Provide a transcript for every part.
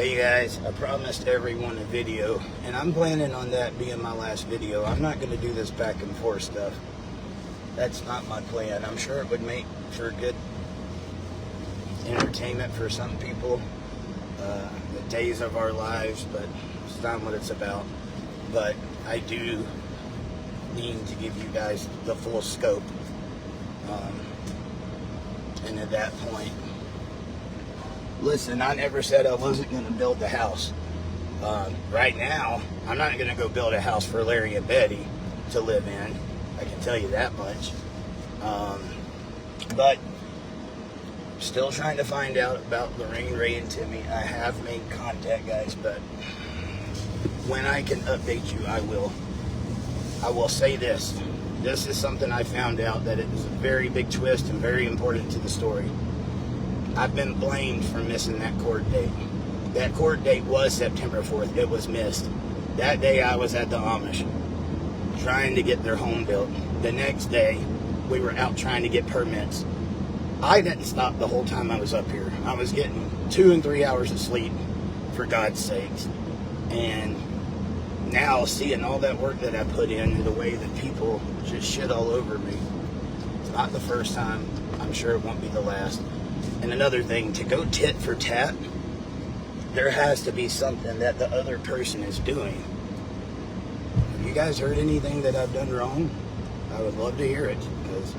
Hey guys, I promised everyone a video, and I'm planning on that being my last video. I'm not going to do this back and forth stuff. That's not my plan. I'm sure it would make for good entertainment for some people, the days of our lives, but it's not what it's about. But I do need to give you guys the full scope, and at that point, listen, I never said I wasn't going to build the house. Right now, I'm not going to go build a house for Larry and Betty to live in. I can tell you that much. But still trying to find out about Lorraine, Ray, and Timmy. I have made contact, guys, but when I can update you, I will. I will say this. This is something I found out that it is a very big twist and very important to the story. I've been blamed for missing that court date. That court date was September 4th. It was missed. That day I was at the Amish trying to get their home built. The next day we were out trying to get permits. I didn't stop the whole time I was up here. I was getting 2 and 3 hours of sleep, for God's sakes. And now seeing all that work that I put in and the way that people just shit all over me, it's not the first time. I'm sure it won't be the last. And another thing, to go tit for tat, there has to be something that the other person is doing. Have you guys heard anything that I've done wrong? I would love to hear it, because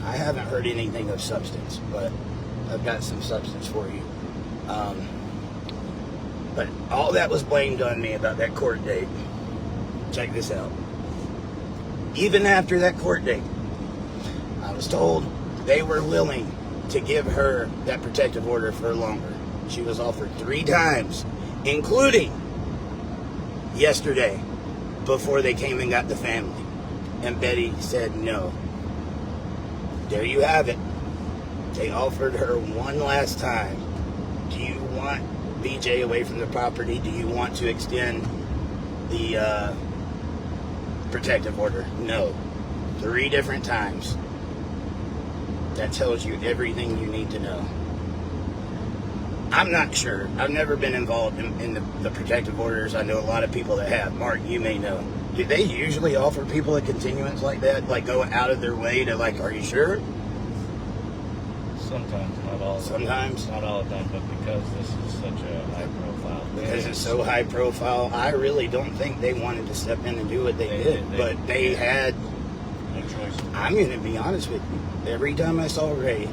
I haven't heard anything of substance, but I've got some substance for you. But all that was blamed on me about that court date. Check this out. Even after that court date, I was told they were willing to give her that protective order for longer. She was offered 3 times, including yesterday, before they came and got the family. And Betty said no. There you have it. They offered her one last time. Do you want BJ away from the property? Do you want to extend the protective order? No. 3 different times. That tells you everything you need to know. I'm not sure. I've never been involved in the protective orders. I know a lot of people that have. Mark, you may know. Do they usually offer people a continuance like that? Like, go out of their way to, like, are you sure? Sometimes, not all. Sometimes? Not all the time, but because this is such a high profile. Because it's so high profile, I really don't think they wanted to step in and do what they did. But they had no choice. I'm going to be honest with you. Every time I saw Ray,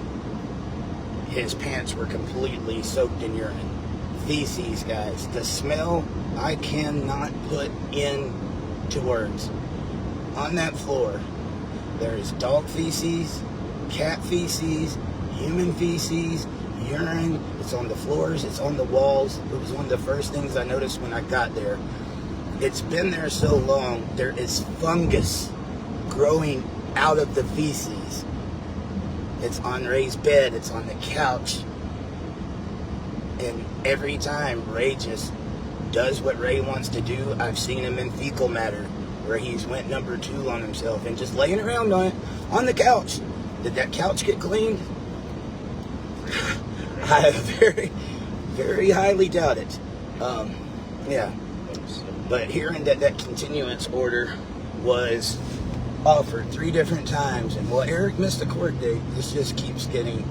his pants were completely soaked in urine. Feces, guys. The smell I cannot put into words. On that floor, there is dog feces, cat feces, human feces, urine. It's on the floors, it's on the walls. It was one of the first things I noticed when I got there. It's been there so long, there is fungus growing out of the feces. It's on Ray's bed, it's on the couch. And every time Ray just does what Ray wants to do, I've seen him in fecal matter, where he's went number 2 on himself and just laying around on the couch. Did that couch get cleaned? I very, very highly doubt it. Yeah. But hearing that continuance order was offered 3 different times, and well, Eric missed the court date. This just keeps getting.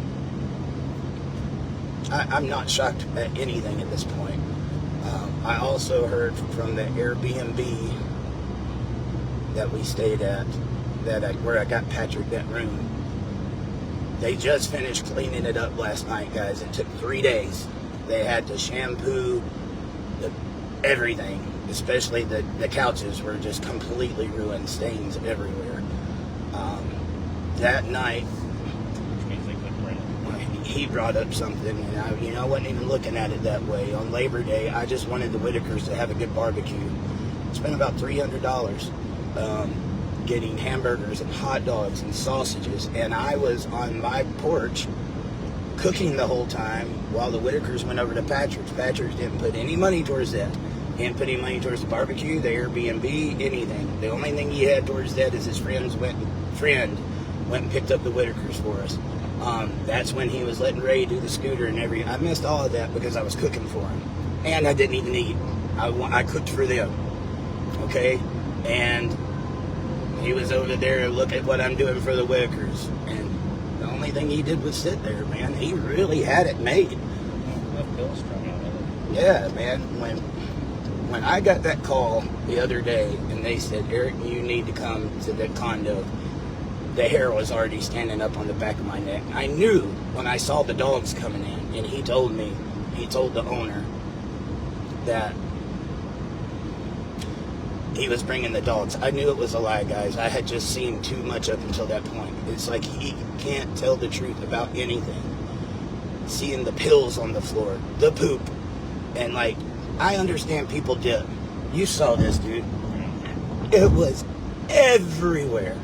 I'm not shocked at anything at this point. I also heard from the Airbnb that we stayed at, where I got Patrick that room. They just finished cleaning it up last night, guys. It took 3 days. They had to shampoo everything. Especially the couches were just completely ruined, stains everywhere. That night, he brought up something, and I wasn't even looking at it that way. On Labor Day, I just wanted the Whittakers to have a good barbecue. Spent about $300 getting hamburgers and hot dogs and sausages, and I was on my porch cooking the whole time while the Whittakers went over to Patrick's. Patrick's didn't put any money towards that. He didn't put any money towards the barbecue, the Airbnb, anything. The only thing he had towards that is his friend went and picked up the Whittakers for us. That's when he was letting Ray do the scooter and everything. I missed all of that because I was cooking for him. And I didn't even eat. I cooked for them. Okay? And he was over there, look at what I'm doing for the Whitakers. And the only thing he did was sit there, man. He really had it made. Yeah, man. When I got that call the other day and they said, Eric, you need to come to the condo, the hair was already standing up on the back of my neck. I knew when I saw the dogs coming in, and he told the owner that he was bringing the dogs. I knew it was a lie, guys. I had just seen too much up until that point. It's like he can't tell the truth about anything. Seeing the pills on the floor, the poop, and like, I understand people dip. You saw this, dude. It was everywhere.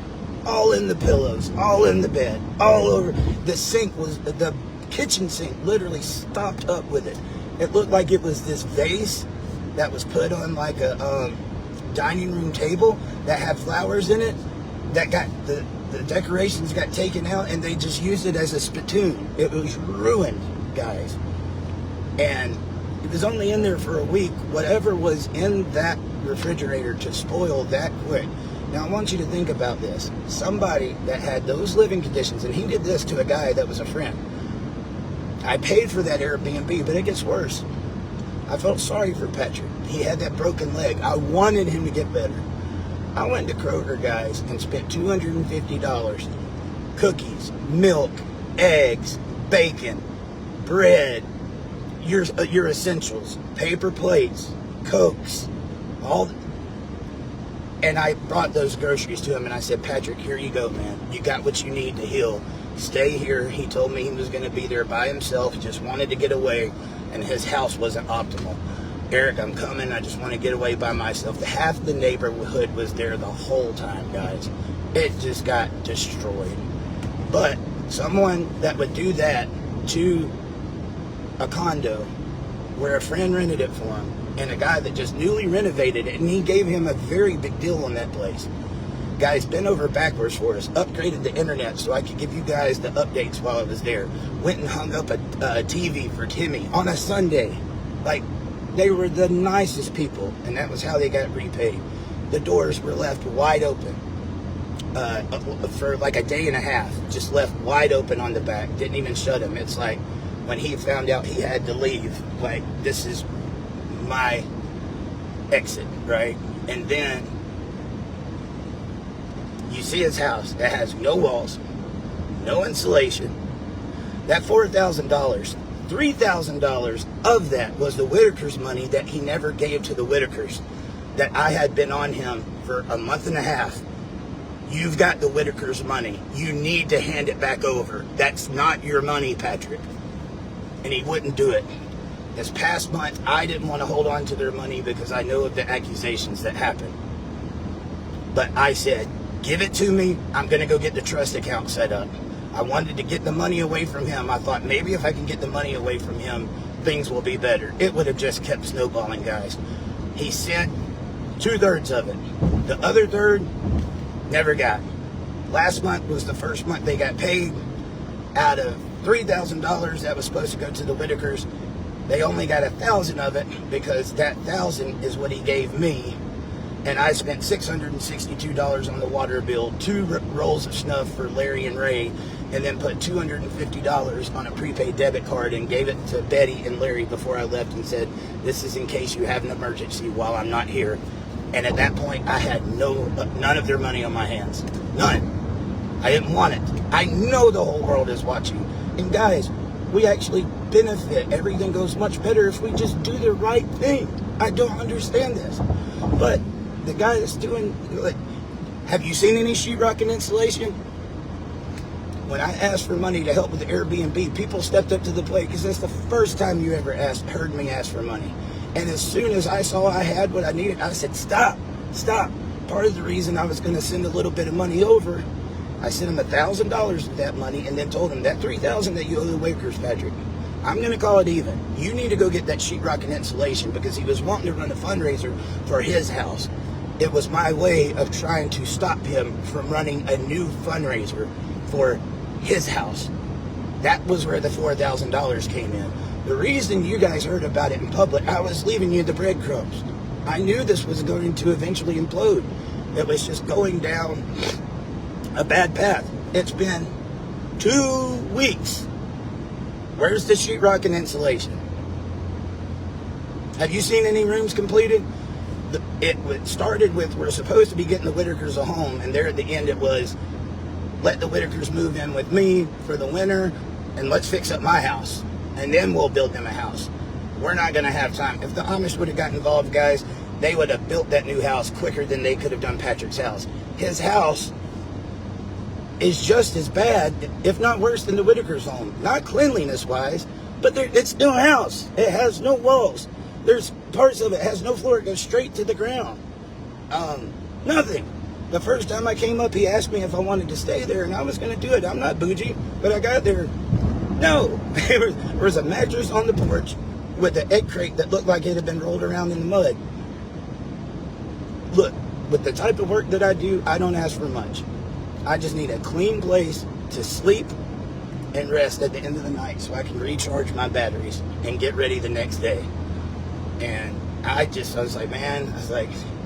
All in the pillows, all in the bed, all over. The sink was, the kitchen sink literally stopped up with it. It looked like it was this vase that was put on like a dining room table that had flowers in it, that got, the decorations got taken out and they just used it as a spittoon. It was ruined, guys. And it was only in there for a week. Whatever was in that refrigerator to spoil that quick. Now, I want you to think about this. Somebody that had those living conditions, and he did this to a guy that was a friend. I paid for that Airbnb, but it gets worse. I felt sorry for Patrick. He had that broken leg. I wanted him to get better. I went to Kroger, guys, and spent $250. Cookies, milk, eggs, bacon, bread, your essentials, paper plates, Cokes, all. And I brought those groceries to him, and I said, Patrick, here you go, man. You got what you need to heal. Stay here. He told me he was going to be there by himself. He just wanted to get away, and his house wasn't optimal. Eric, I'm coming. I just want to get away by myself. Half the neighborhood was there the whole time, guys. It just got destroyed. But someone that would do that to a condo where a friend rented it for him, and a guy that just newly renovated it, and he gave him a very big deal on that place. Guys, bent over backwards for us, upgraded the internet so I could give you guys the updates while I was there. Went and hung up a TV for Timmy on a Sunday. Like, they were the nicest people, and that was how they got repaid. The doors were left wide open for like a day and a half, just left wide open on the back, didn't even shut them. It's like when he found out he had to leave, like, this is my exit, right? And then you see his house that has no walls, no insulation. That $4,000, $3,000 of that was the Whitakers' money that he never gave to the Whitakers, that I had been on him for a month and a half. You've got the Whitakers' money. You need to hand it back over. That's not your money, Patrick. And he wouldn't do it. This past month, I didn't want to hold on to their money because I know of the accusations that happened. But I said, give it to me. I'm going to go get the trust account set up. I wanted to get the money away from him. I thought maybe if I can get the money away from him, things will be better. It would have just kept snowballing, guys. He sent 2/3 of it. The other third, never got. Last month was the first month they got paid. Out of $3,000 that was supposed to go to the Whitakers, they only got 1,000 of it because that 1,000 is what he gave me. And I spent $662 on the water bill, 2 rolls of snuff for Larry and Ray, and then put $250 on a prepaid debit card and gave it to Betty and Larry before I left and said, this is in case you have an emergency while I'm not here. And at that point, I had none of their money on my hands. None. I didn't want it. I know the whole world is watching. And guys, we actually benefit. Everything goes much better if we just do the right thing. I don't understand this. But the guy that's doing, like, have you seen any sheetrock and insulation? When I asked for money to help with the Airbnb, people stepped up to the plate because that's the first time you ever heard me ask for money. And as soon as I saw I had what I needed, I said, stop. Part of the reason I was going to send a little bit of money over, I sent him $1,000 of that money and then told him that $3,000 that you owe the Whitakers, Patrick, I'm going to call it even. You need to go get that sheetrock and insulation, because he was wanting to run a fundraiser for his house. It was my way of trying to stop him from running a new fundraiser for his house. That was where the $4,000 came in. The reason you guys heard about it in public, I was leaving you the breadcrumbs. I knew this was going to eventually implode. It was just going down a bad path. It's been 2 weeks. Where's the sheetrock and insulation? Have you seen any rooms completed? It started with, we're supposed to be getting the Whittakers a home, and there at the end it was, let the Whittakers move in with me for the winter, and let's fix up my house, and then we'll build them a house. We're not going to have time. If the Amish would have gotten involved, guys, they would have built that new house quicker than they could have done Patrick's house. His house is just as bad, if not worse, than the Whittakers' home. Not cleanliness-wise, but it's still a house. It has no walls. There's parts of it has no floor. It goes straight to the ground. Nothing. The first time I came up, he asked me if I wanted to stay there, and I was going to do it. I'm not bougie, but I got there. No. There was a mattress on the porch with an egg crate that looked like it had been rolled around in the mud. Look, with the type of work that I do, I don't ask for much. I just need a clean place to sleep and rest at the end of the night so I can recharge my batteries and get ready the next day. And I was like, man,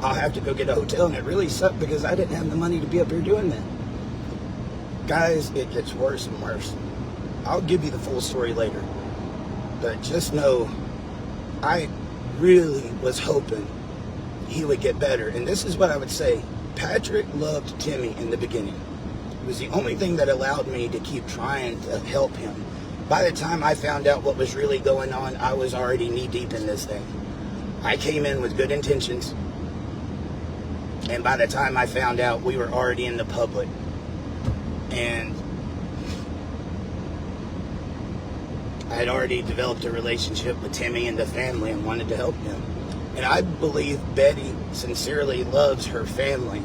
I'll have to go get a hotel. And it really sucked because I didn't have the money to be up here doing that. Guys, it gets worse and worse. I'll give you the full story later. But just know, I really was hoping he would get better. And this is what I would say. Patrick loved Timmy in the beginning. It was the only thing that allowed me to keep trying to help him. By the time I found out what was really going on, I was already knee-deep in this thing. I came in with good intentions, and by the time I found out, we were already in the public. And I had already developed a relationship with Timmy and the family and wanted to help them. And I believe Betty sincerely loves her family.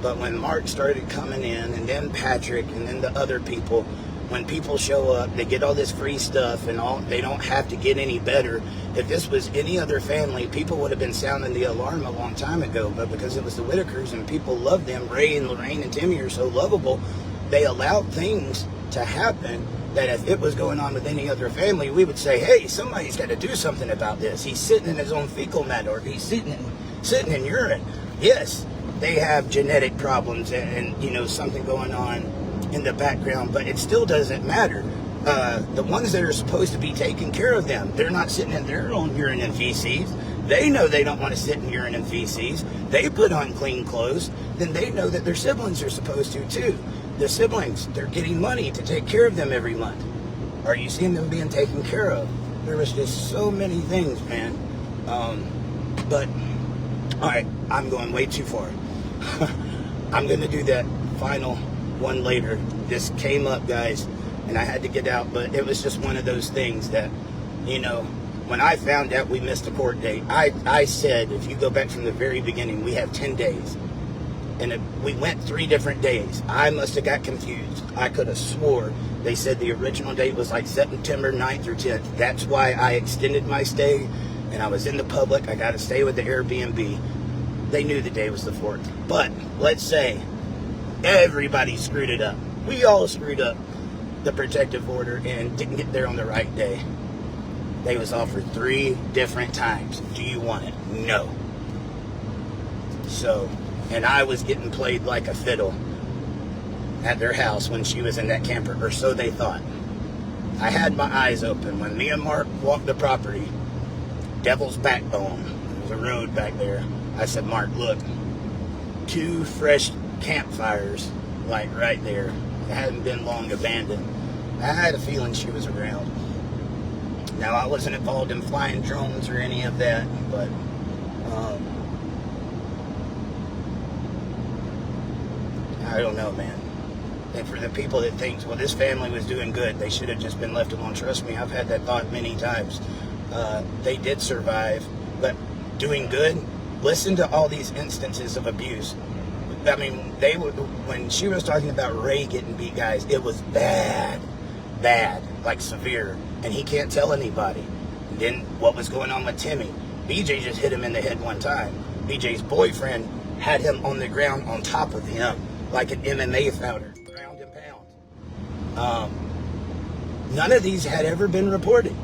But when Mark started coming in, and then Patrick, and then the other people, when people show up, they get all this free stuff, and they don't have to get any better. If this was any other family, people would have been sounding the alarm a long time ago. But because it was the Whittakers and people love them, Ray and Lorraine and Timmy are so lovable, they allowed things to happen that if it was going on with any other family, we would say, hey, somebody's got to do something about this. He's sitting in his own fecal matter, or he's sitting in urine. Yes, they have genetic problems and something going on in the background, but it still doesn't matter. The ones that are supposed to be taking care of them, they're not sitting in their own urine and feces. They know they don't want to sit in urine and feces. They put on clean clothes. Then they know that their siblings are supposed to too. The siblings, they're getting money to take care of them every month. Are you seeing them being taken care of? There was just so many things, man. But, all right, I'm going way too far. I'm going to do that final one later. This came up, guys, and I had to get out, but it was just one of those things that, when I found out we missed a court date, I said, if you go back from the very beginning, we have 10 days. And we went 3 different days. I must have got confused. I could have swore they said the original date was like September 9th or 10th. That's why I extended my stay, and I was in the public. I got to stay with the Airbnb. They knew the day was the 4th. But let's say everybody screwed it up. We all screwed up the protective order and didn't get there on the right day. They was offered 3 different times. Do you want it? No. So, and I was getting played like a fiddle at their house when she was in that camper, or so they thought. I had my eyes open. When me and Mark walked the property, Devil's Backbone, there's a road back there. I said, Mark, look, 2 fresh campfires, like right there. It hadn't been long abandoned. I had a feeling she was around. Now, I wasn't involved in flying drones or any of that, but I don't know, man. And for the people that think, well, this family was doing good, they should have just been left alone. Trust me, I've had that thought many times. They did survive, but doing good, listen to all these instances of abuse. I mean, when she was talking about Ray getting beat, guys, it was bad, like severe, and he can't tell anybody. And then what was going on with Timmy? BJ just hit him in the head one time. BJ's boyfriend had him on the ground on top of him, like an MMA fighter, ground and pound. None of these had ever been reported.